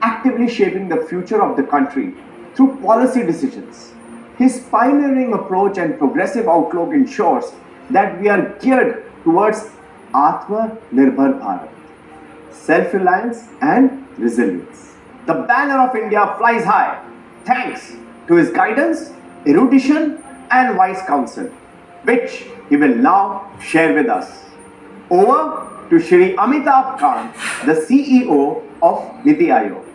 actively shaping the future of the country through policy decisions. His pioneering approach and progressive outlook ensures that we are geared towards Atma-Nirbhar Bharat, self-reliance and resilience. The banner of India flies high thanks to his guidance, erudition and wise counsel, which he will now share with us. Over to Shri Amitabh Kant, the CEO of Niti Aayog.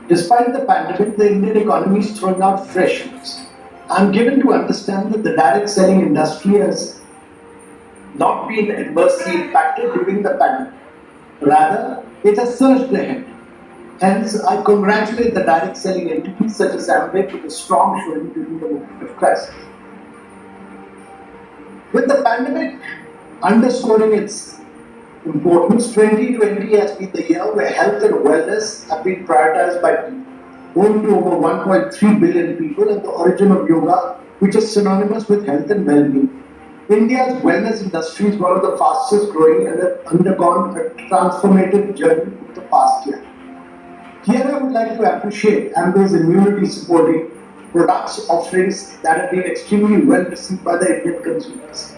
Despite the pandemic, the Indian economy is throwing out fresh news. I'm given to understand that the direct selling industry has not been adversely impacted during the pandemic. Rather, it has surged ahead. Hence, I congratulate the direct selling entities such as Amway for the strong showing during the moment of crisis. With the pandemic underscoring its importance, 2020 has been the year where health and wellness have been prioritized by people. Home to over 1.3 billion people and the origin of yoga, which is synonymous with health and well-being. India's wellness industry is one of the fastest growing and has undergone a transformative journey in the past year. Here I would like to appreciate Amway's immunity supporting products offerings that have been extremely well received by the Indian consumers.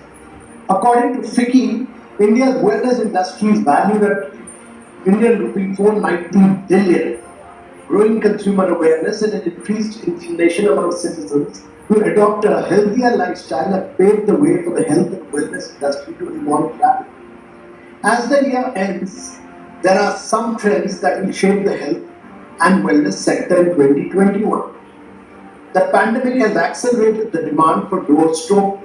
According to FICCI, India's wellness industry is valued at Indian rupee 490 billion. Growing consumer awareness and an increased inclination among citizens to adopt a healthier lifestyle have paved the way for the health and wellness industry to evolve rapidly. As the year ends, there are some trends that will shape the health and wellness sector in 2021. The pandemic has accelerated the demand for doorstep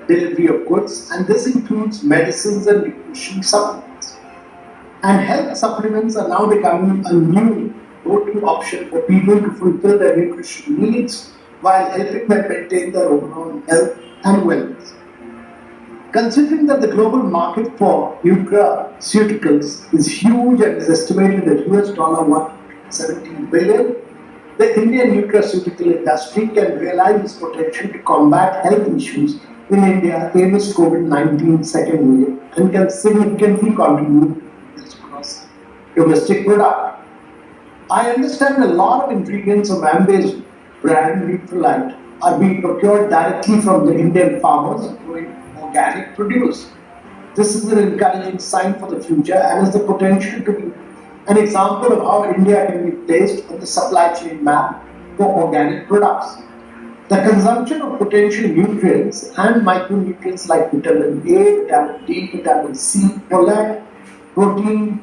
delivery of goods, and this includes medicines and nutrition supplements. And health supplements are now becoming a new go-to option for people to fulfill their nutrition needs while helping them maintain their overall health and wellness. Considering that the global market for nutraceuticals is huge and is estimated at $117 billion, the Indian nutraceutical industry can realize its potential to combat health issues in India amidst COVID-19 second wave and can significantly contribute to this gross domestic product. I understand a lot of ingredients of Amway's brand Nutralite are being procured directly from the Indian farmers growing organic produce. This is an encouraging sign for the future and has the potential to be an example of how India can be placed on the supply chain map for organic products. The consumption of potential nutrients and micronutrients like vitamin A, vitamin D, vitamin C, folate, protein,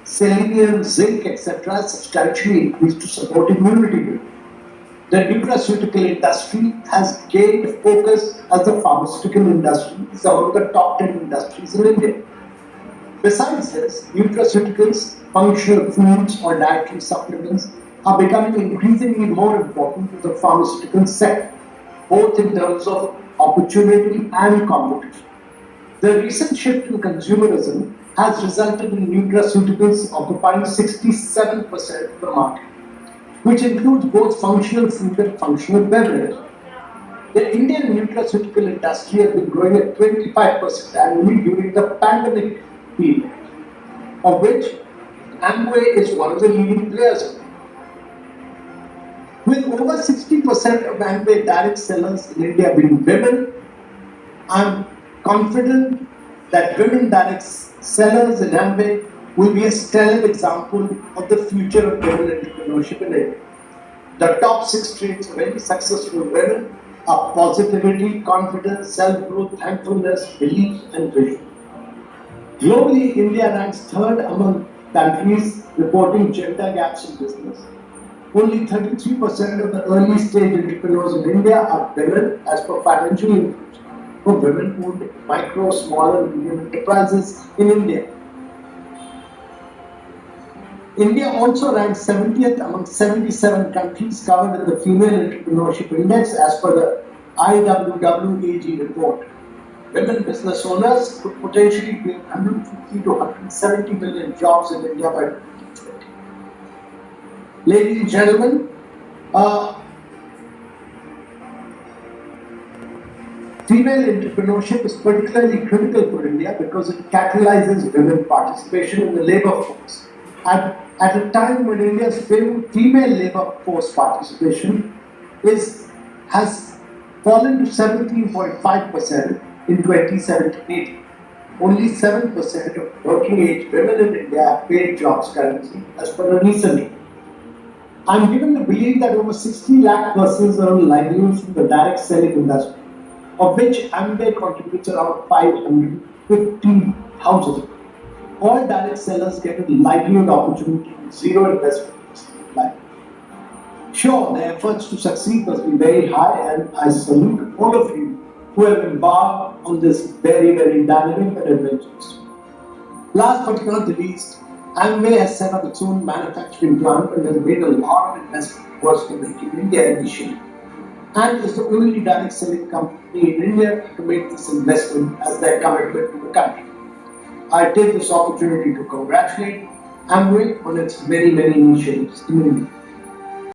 selenium, zinc, etc. has substantially increased to support immunity building. The nutraceutical industry has gained focus as the pharmaceutical industry is among the top 10 industries in India. Besides this, nutraceuticals, functional foods or dietary supplements are becoming increasingly more important to the pharmaceutical sector, both in terms of opportunity and competition. The recent shift in consumerism has resulted in nutraceuticals occupying 67% of the market, which includes both functional food and functional beverage. The Indian nutraceutical industry has been growing at 25% annually during the pandemic period, of which Amway is one of the leading players. With over 60% of Amway direct sellers in India being women, I'm confident that women direct sellers in Amway will be a stellar example of the future of women entrepreneurship in India. The top 6 traits of any successful women are positivity, confidence, self-growth, thankfulness, belief, and vision. Globally, India ranks 3rd among countries reporting gender gaps in business. Only 33% of the early stage entrepreneurs in India are women as per financial inclusion for women-owned micro, small and medium enterprises in India. India also ranks 70th among 77 countries covered in the Female Entrepreneurship Index as per the IWWAG report. Women business owners could potentially bring 150 to 170 million jobs in India by 2020. Ladies and gentlemen, female entrepreneurship is particularly critical for India because it catalyzes women participation in the labor force. At a time when India's female labor force participation has fallen to 17.5% in 2017-18. Only 7% of working age women in India have paid jobs currently, as per a recent report. I'm given to believe that over 60 lakh persons earn livelihoods from the direct selling industry, of which Amway contributes around 550,000. All direct sellers get a livelihood opportunity with zero investment. Sure, the efforts to succeed must be very high, and I salute all of you who have embarked on this very, very dynamic and adventurous. Last but not the least, Amway has set up its own manufacturing plant and has made a lot of investment towards the Make in India initiative, and is the only direct selling company in India to make this investment as their commitment to the country. I take this opportunity to congratulate Amway on its many, many initiatives in India.